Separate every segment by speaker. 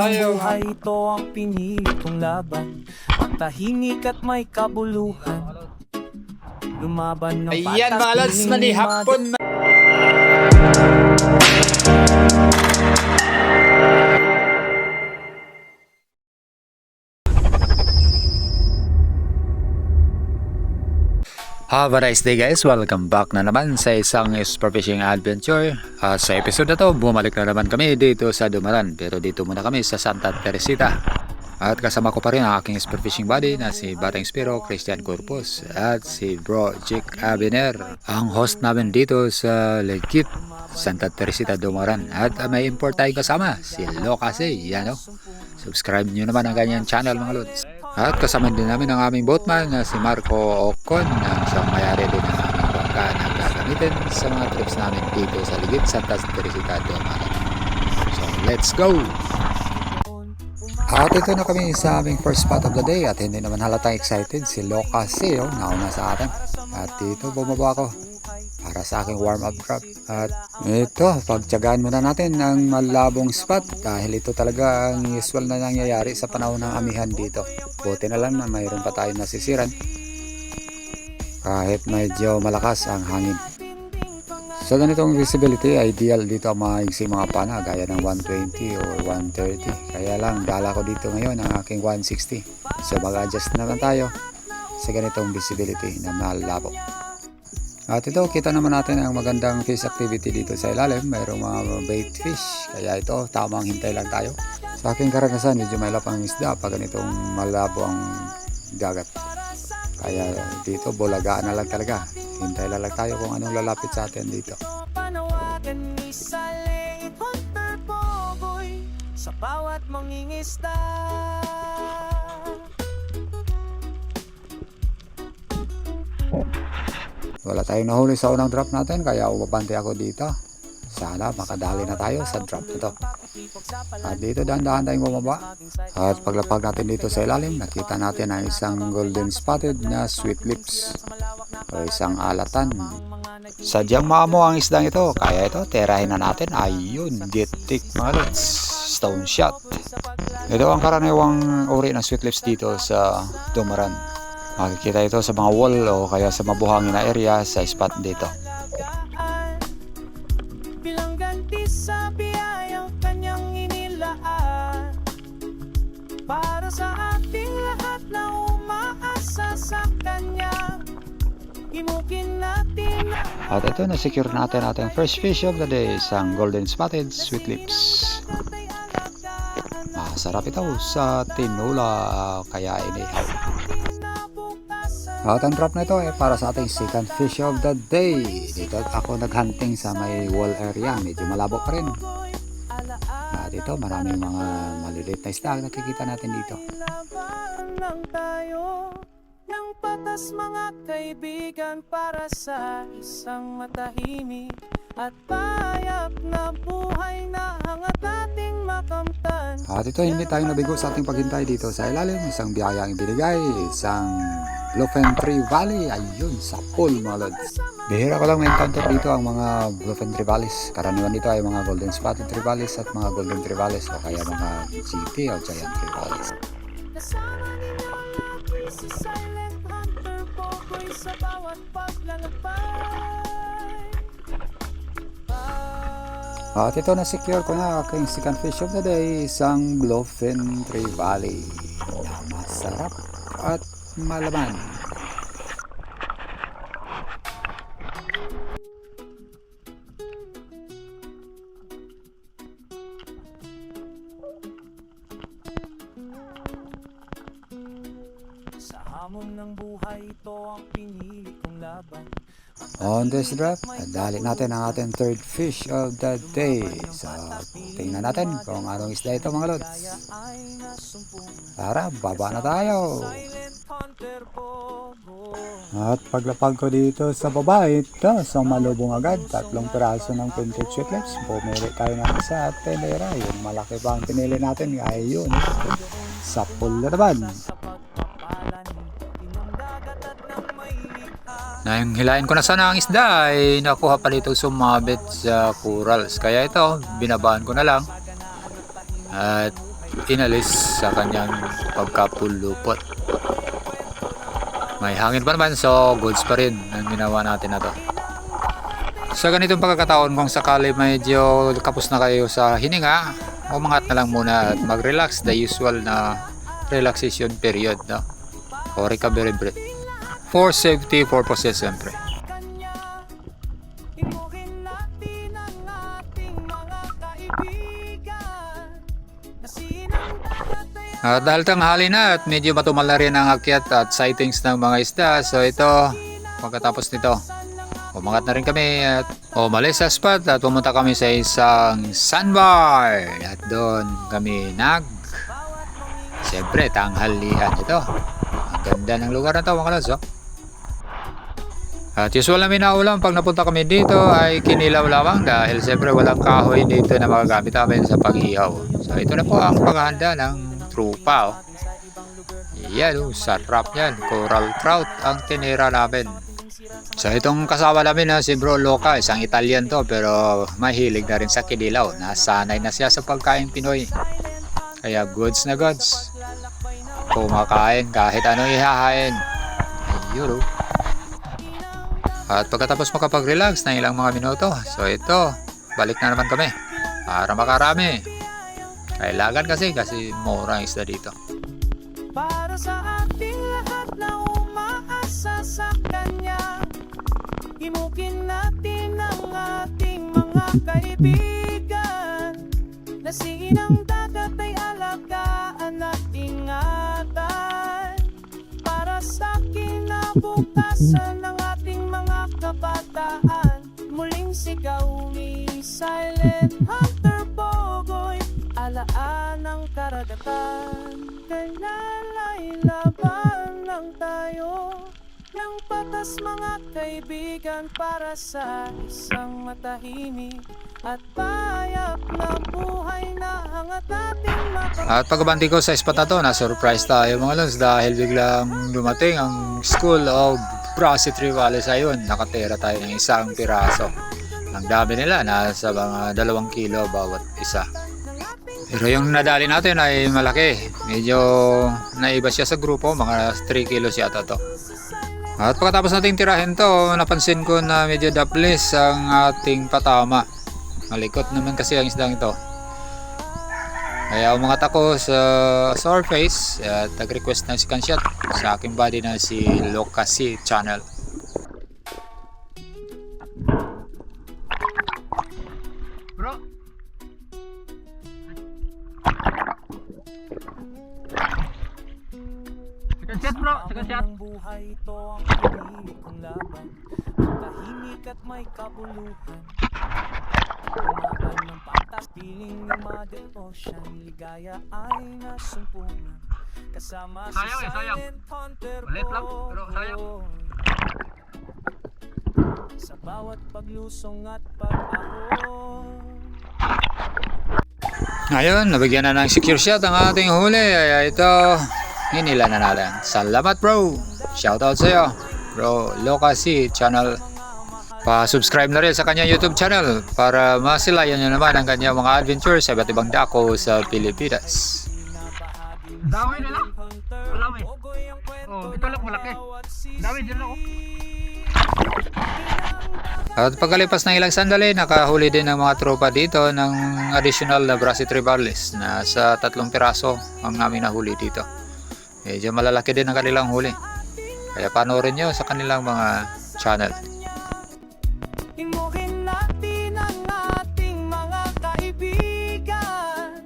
Speaker 1: tayo.
Speaker 2: Buhay ito ang pinili kong laban, matahimik at may kabuluhan. Lumaban ng
Speaker 1: Ayan mga lods,
Speaker 2: patas,
Speaker 1: mali hapon.
Speaker 3: Have a nice day guys, welcome back na naman sa isang Spur Fishing Adventure. Sa episode na to, bumalik na naman kami dito sa Dumaran. Pero dito muna kami sa Santa Teresita. At kasama ko pa rin ang aking Spur Fishing buddy na si Batang Spiro, Christian Corpus. At si Bro Jake Abiner, ang host namin dito sa Legit, Santa Teresita, Dumaran. At may import tayong kasama, si Lokase. Yan o, subscribe nyo naman ang kanyang channel mga lods. At kasama din namin ang aming boatman na si Marco Ocon, ang siyang mayari din ng aming bangka na gagamitin sa mga trips namin dito sa Legit, Santa Teresita, Dumaran. So let's go! At ito na kami sa aming first spot of the day at hindi naman halatang excited si Lokase, nauna sa atin. At dito bumaba ako para sa aking warm-up drop. At ito, pagtyagaan muna natin ang malabong spot dahil ito talaga ang usual na nangyayari sa panahon ng amihan dito. Buti na lang na mayroon pa tayong nasisiran kahit medyo malakas ang hangin. Sa ganitong visibility, ideal dito ang mga mga pana gaya ng 120 or 130. Kaya lang, dala ko dito ngayon ang aking 160. So mag-adjust naman tayo sa ganitong visibility na malabo. At ito, kita naman natin ang magandang fish activity dito sa ilalim. Mayroong mga bait fish. Kaya ito, tamang hintay lang tayo. Sa aking karanasan, medyo may lapang isda pag ganitong malabo ang dagat. Kaya dito, bulagaan na lang talaga. Hintay lang tayo kung anong lalapit sa atin dito.
Speaker 2: Panawagan ni Saleh Hunter Pogoy sa bawat mangingisda.
Speaker 3: Wala tayong nahuli sa unang drop natin kaya ubabante ako dito. Sana makadali na tayo sa drop ito. At dito dahan-dahan tayong bumaba. At paglapag natin dito sa ilalim, nakita natin ang isang golden spotted na sweet lips o isang alatan. Sadyang maamo ang isdang ito, kaya ito terahin na natin. Ayun, getik mga lods, stone shot. Ito ang karaniwang uri ng sweet lips dito sa Dumaran. Makikita ito sa mga wall o kaya sa mabuhangin na area sa spot dito.
Speaker 2: Bilang ganti sa biyayang kanyang inilaan para sa ating lahat na umaasa sa kanya. Imukin natin.
Speaker 3: At ito, na-secure natin ating first fish of the day, isang golden spotted sweet lips. Masarap ito sa tinula kaya inihaw. At ang drop na ito ay para sa ating second fish of the day. Dito ako naghunting sa may wall area, medyo malabo pa rin. At ito, maraming mga maliliit na isda nakikita natin dito.
Speaker 2: Lang tayo ng patas mga kaibigan para sa isang matahimik at payap na buhay na hangat ating makamtan.
Speaker 3: At ito, hindi tayo nabigo sa ating paghintay dito sa ilalim. Isang biyaya ang binigay, isang Bluffin Tree Valley. Ayun, sa pool mga lods. Bihira ko lang na-encounter dito ang mga Bluffin Tree Valleys. Karaniwan dito ay mga golden spotted Tree Valleys at mga golden Tree Valleys o kaya mga GT o giant Tree Valleys.
Speaker 2: Kasama ninyo lagi si Silent Hunter Pogoy sa bawat paglalakbay.
Speaker 3: At ito, na-secure ko na aking second fish of the day, isang Bluffin Tree Valley na masarap at malaman.
Speaker 2: Sa hamon ng buhay ito ang pinili kong laban.
Speaker 3: On this drop, nadali natin ang ating third fish of the day. So, tingnan natin kung anong isda ito mga lods. Tara, baba na tayo. At paglapag ko dito sa baba, ito, so malubong agad. 3 piraso ng printed sweet lips. Pumili tayo ng isa at tenera. Yung malaki pa ang pinili natin, ayun. Sa pool na naman. Nang hilain ko na sana ang isda ay nakuha pala ito sumabit sa corals. Kaya ito, binabaan ko na lang. At inalis sa kanyang pagkapulupot. May hangin pa naman, so goods pa rin ang ginawa natin na to. Sa ganitong pagkakataon, kung sakali medyo kapos na kayo sa hininga, umangat na lang muna at mag-relax, the usual na relaxation period, no? O recovery breath. For safety purposes, siyempre.
Speaker 2: Imuhin natin ang ating mga kaibigan na sinang
Speaker 3: At dahil tanghali na at medyo matumal na rin ang akyat at sightings ng mga isda, so ito, pagkatapos nito, umangat na rin kami at umalis sa spot at pumunta kami sa isang sandbar at doon kami siyempre tanghalian ito. Ang ganda ng lugar na ito, mga lods, oh. At usual namin na ulam pag napunta kami dito ay kinilaw lamang dahil siyempre walang kahoy dito na magagamit namin sa pag-ihaw. So ito na po ang paghahanda ng trupa, oh. Yan, oh, sarap yan. Coral trout ang tinira namin. So itong kasama namin na si Bro Loca, isang Italian to pero mahilig na rin sa kinilaw. Nasanay na siya sa pagkain Pinoy. Kaya goods na goods. Kumakain kahit ano ihahain. Ayun, oh. At pagkatapos makapag-relax na ilang mga minuto, so ito, balik na naman kami para makarami. Kailangan kasi mura ang isda dito.
Speaker 2: para sa ating lahat na umaasa sa Kanya. Himukin natin ang ating mga kaibigan na sinang dagat ay alagaan at ingatan para sa kinabukasan ng ating mga kabataan. Muling sigaw ni Silent Hunter Bogoy, alaan ang karagatan. Kailana'y laban lang tayo ng patas mga kaibigan para sa isang matahimik at payap na buhay na hangat ating
Speaker 3: At pagkabanti ko sa spot na to, na-surprise tayo mga lods dahil biglang dumating ang School of Brasi Trevales ayun. Nakatira tayo ng isang piraso. Ang dami nila, nasa mga 2 kilo bawat isa. Pero yung nadali natin ay malaki. Medyo naiba siya sa grupo, mga 3 kilos yata to. At pagkatapos nating tirahin to, napansin ko na medyo daplis ang ating patama. Malikot naman kasi ang isdang ito. Kaya umangat ako sa surface at nag-request ng scanshot sa aking body na si Lokasi Channel. Bro! Scanshot bro! Scanshot!
Speaker 2: Ang buhay ito ang pinili kong laban, tahimik at may kabuluhan. Umaban ng patas, piling ng Mother Ocean, ligaya ay nasumpungan. Kasama si Silent Hunter Bogoy. Sa bawat paglusong at pag-ahon.
Speaker 3: Ngayon, nabigyan na ng secure shot ang ating huli. Kaya ito, hinila na natin. Salamat bro! Shoutout sa'yo, Bro Lokasi Channel. Pa-subscribe na rin sa kanyang YouTube channel para masilayan nyo naman ang kanyang mga adventures sa iba't ibang dako sa Pilipinas.
Speaker 1: Dami nila. Dami. Oh, ito lang malaki. Dami din ako.
Speaker 3: At pagkalipas ng ilang sandali, nakahuli din ng mga tropa dito ng additional na Brasi Trevales na sa 3 piraso ang namin nahuli dito. Medyo malalaki din ang kanilang huli. Kaya panoorin nyo sa kanilang mga channel.
Speaker 2: Himukin natin ang ating mga kaibigan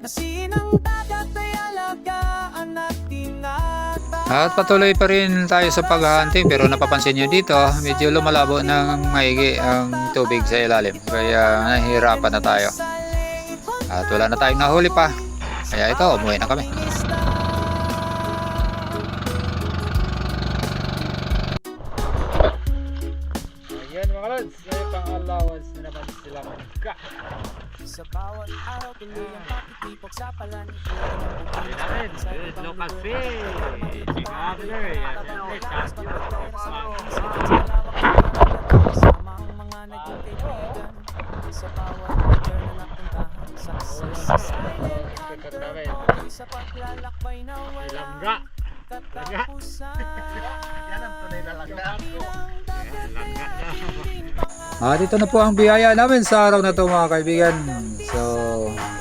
Speaker 2: na sinang dagat ay alagaan at ingatan.
Speaker 3: At patuloy pa rin tayo sa paghahunting pero napapansin nyo dito, medyo lumalabo ng maigi ang tubig sa ilalim. Kaya nahihirapan na tayo. At wala na tayong nahuli pa. Kaya ito, umuwi na kami.
Speaker 1: Ayan mga lods, may pang-allowance na naman sila mga.
Speaker 2: Sa bawat araw tuloy ang pakikipag sa palan.
Speaker 1: Lokasi. After,
Speaker 2: Kasama ang mga naging kaibigan sa bawat lugar na napuntahan. Success sa silent hunter paglalakbay na walang katapusan.
Speaker 1: Yan ang tunay na langga.
Speaker 3: At ito na po ang biyaya namin sa araw na to mga kaibigan. So,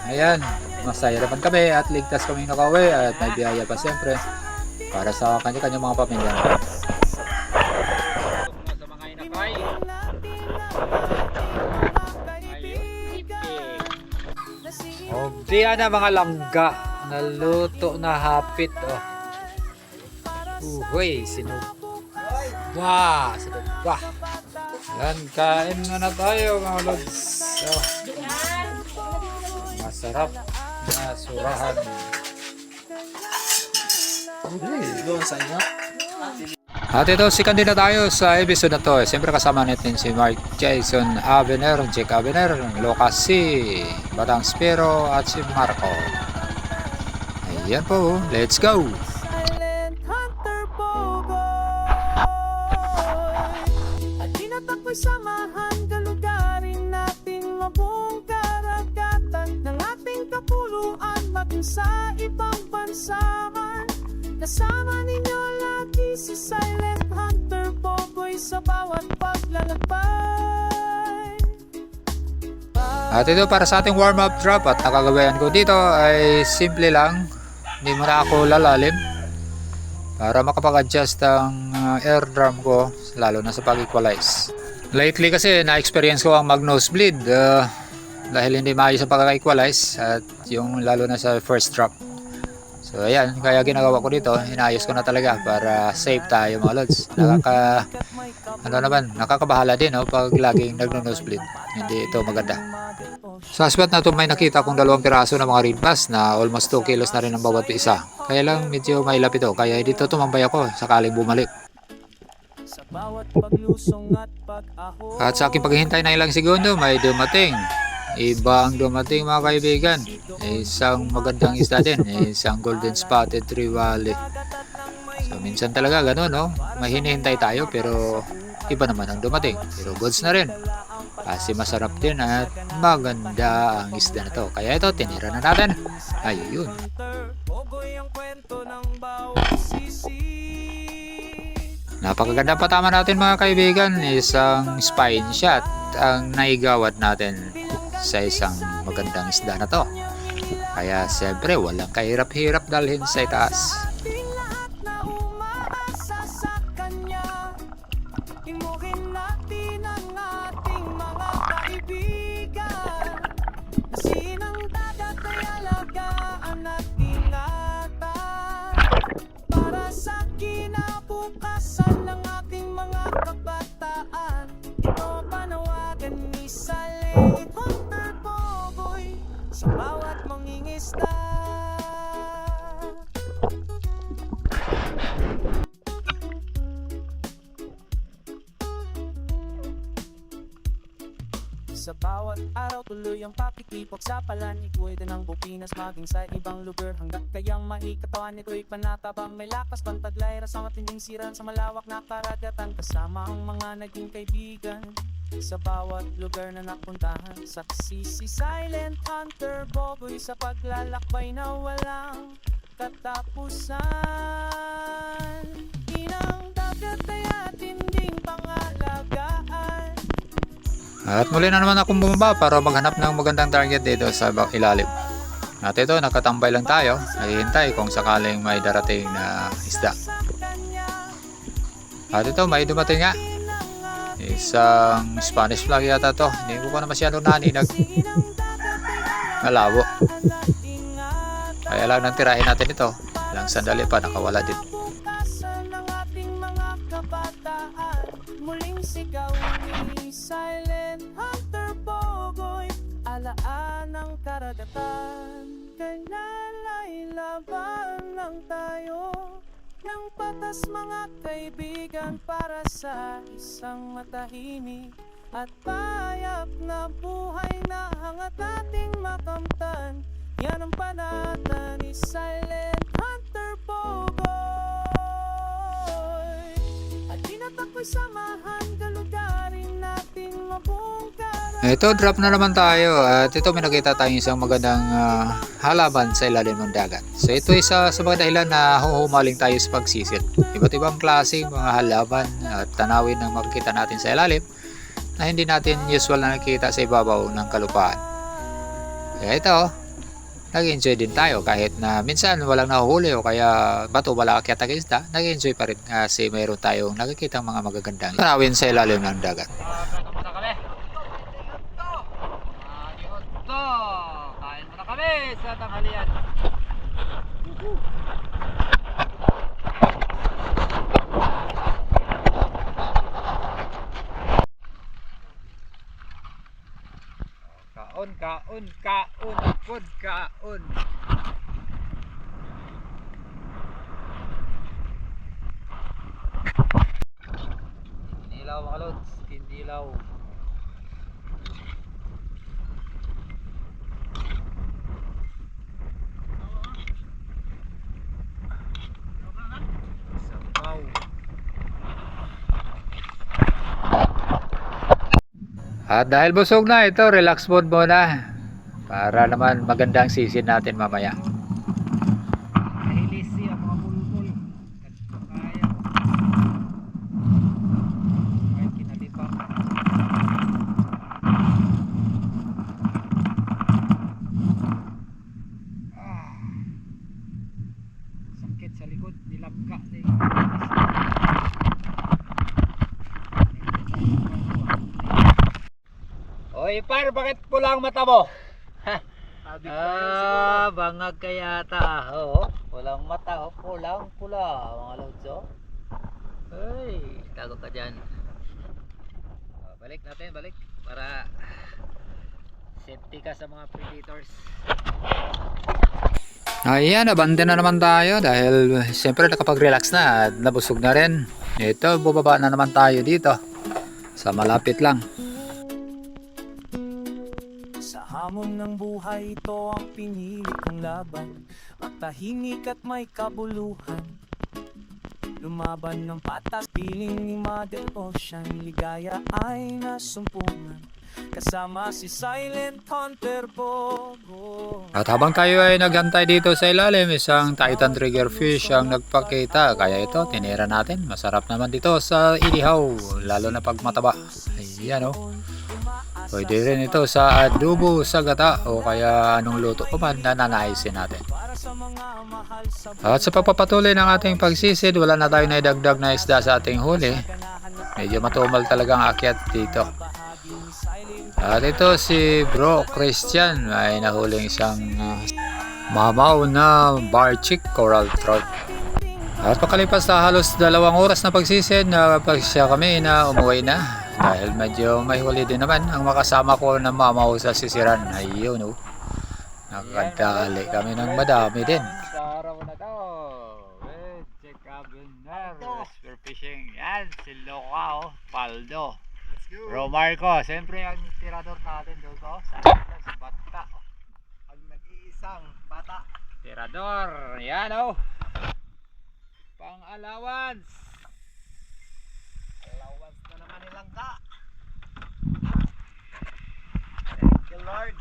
Speaker 3: ayan, masaya naman kami at ligtas kami nakauwi at may biyaya pa siyempre para sa kanya-kanya mga pamilya. Sa mga inakay. Oh, diyan na mga langga. Naluto na hapit. Oh. Uy, sinug. Wah, sinug. Wah. Yan, kain na tayo mga lods. Oh. Masarap na surahan.
Speaker 1: Doon sa inyo.
Speaker 3: At ito, sikan din na tayo sa episode na to. Siyempre kasama natin si Mark Jason Avener, Jake Avener, Lucas C, Batang Spiro at si Marco. Ayan po, let's go!
Speaker 2: Silent Hunter Pogoy at tinatakbo'y samahan kalugarin nating mabuong karagatan ng ating kapuluan maging sa ibang bansahan. Kasama ninyo lagi si Silent Hunter Pogoy sa bawat paglalakbay.
Speaker 3: At ito para sa ating warm-up drop at nakagawayan ko dito ay simple lang. Hindi muna ako lalalim para makapag-adjust ang air drum ko lalo na sa pag-equalize. Lately kasi na-experience ko ang mag-nosebleed dahil hindi maayos ang pag-equalize at yung lalo na sa first drop. So ayan, kaya ginagawa ko dito, inayos ko na talaga para safe tayo mga lods. Nakakabahala din pag laging nagno-nosebleed. Hindi ito maganda. Sa spot na ito may nakita kong 2 piraso ng mga ring pass na almost 2 kilos na rin ang bawat isa. Kaya lang medyo mailap ito, kaya dito tumambay ako sakaling bumalik. At sa aking paghihintay na ilang segundo may dumating. Iba ang dumating mga kaibigan. Isang magandang isda din. Isang golden spotted trevally. So minsan talaga gano'n may hinihintay tayo pero iba naman ang dumating. Pero goods na rin. Kasi masarap din at maganda ang isda na to. Kaya ito, tinira na natin. Ayun. Napakaganda pa tama natin mga kaibigan. Isang spine shot ang naigawad natin sa isang magandang isda na to. Kaya siyempre walang kahirap-hirap dalhin sa itaas.
Speaker 2: Para sa kinabukasan ng ating mga kabataan, ito panawagan ni Silent Hunter Pogoy sa bawat mangingisda. Sa bawat araw tuloy ang pakikipagsapalaran. Ikuwi din ang Pilipinas maging sa ibang lugar. Hanggat kayang maikatawan nito'y panatabang may lakas pantaglayra sa matinding siran sa malawak na karagatan. Kasama ang mga naging kaibigan sa bawat lugar na napuntahan. Saksi si Silent Hunter Pogoy sa paglalakbay na walang katapusan. Inang dagat ay atinding pangalagaan.
Speaker 3: At muli na naman akong bumaba para maghanap ng magandang target dito sa ilalim. At ito, nakatambay lang tayo. Naghihintay kung sakaling may darating na isda. At ito, may dumating nga. Isang Spanish flag yata to. Hindi ko pa na masyado naninag. Malabo. Kaya lang nang tirahin natin ito. Ilang sandali pa, nakawala din.
Speaker 2: Muling sigaw ni Silent Hunter Pogoy, alaan ng karagatan. Kailana'y laban lang tayo ng patas mga kaibigan para sa isang matahimik at payak na buhay na hangat ating makamtan. Yan ang panata ni Silent Hunter Pogoy. At tinatakbo'y samahan kalugarin nating mabuong karagatan.
Speaker 3: Ito, drop na naman tayo at ito may nakita tayong isang magandang halaman sa ilalim ng dagat. So ito isa sa mga dahilan na huhumaling tayo sa pagsisid. Iba't ibang klase mga halaman at tanawin na makikita natin sa ilalim na hindi natin usual na nakikita sa ibabaw ng kalupaan. Kaya ito, nag-enjoy din tayo kahit na minsan walang nahuhuli o kaya bato wala akyat ang isda, nag-enjoy pa rin kasi mayroon tayong nakikita mga magagandang tanawin sa ilalim ng dagat.
Speaker 1: Kain muna kami sa tanghalian. Kaon. Kinilaw mga lods, kinilaw. Sabaw.
Speaker 3: At dahil busog na ito, relax mode muna para naman magandang sisid natin mamaya.
Speaker 1: Nahilisi ang mga bulbul. Kaya ay kinalibang. Sakit sa likod, nilangka na yung Oy par, bakit pula ang mata mo? Bangag kaya ta. Oo, pulang mata, pulang pula mga lods. Ay, tago ka dyan. Balik natin, balik para safety ka sa mga predators.
Speaker 3: Ayan, abante na naman tayo dahil siyempre nakapag-relax na at nabusog na rin. Ito, bubaba na naman tayo dito sa malapit lang.
Speaker 2: Sa hamon ng buhay, ito ang pinili kong laban. Matahimik at may kabuluhan. Lumaban ng patas, piling ni Mother Ocean. Ligaya ay nasumpungan, kasama si Silent Hunter Bogo.
Speaker 3: At habang tayo ay naghantay dito sa ilalim, isang Titan Triggerfish ang nagpakita. Kaya ito, tinira natin. Masarap naman dito sa inihaw, lalo na pag mataba. Ayan o. Pwede rin ito sa adobo, sa gata, o kaya anong luto ko man na nanaisin natin. At sa pagpapatuloy ng ating pagsisid, wala na tayo na idagdag na isda sa ating huli. Medyo matumal talagang akyat dito. At ito si Bro Christian ay nahuling isang mamaw na barchick coral trout. At pakalipas na halos 2 oras na pagsisid, napagsiya kami na umuwi na. Dahil medyo may huli din naman ang makasama ko na mamaw sa sisiran. Ayun o. Nakakadali kami ng madami din.
Speaker 1: Sa araw na to, check Abner, Spear Fishing. Yan, si Loka Paldo. Romarco, siyempre ang tirador natin doon ko. Sa bata. Ang nag-iisang bata. Tirador, yan o. Pang allowance. Allowance na naman nilang ka. Thank you Lord.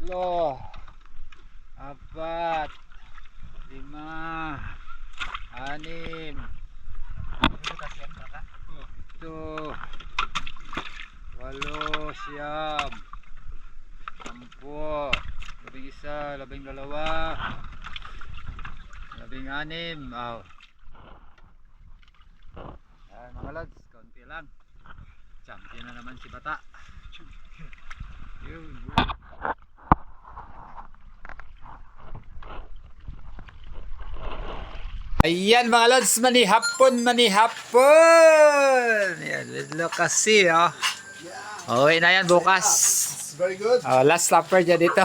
Speaker 1: Lo, 4, 5, 6, 7, 8, 9, 10, 11, 12, 16. Ayan mga lads, konti lang. Champion na naman si Bata. Yun.
Speaker 3: Ayan mga lods, manihapon. Ayan, medyo kasi okay na yan bukas.
Speaker 4: Very good.
Speaker 3: Last supper dyan dito.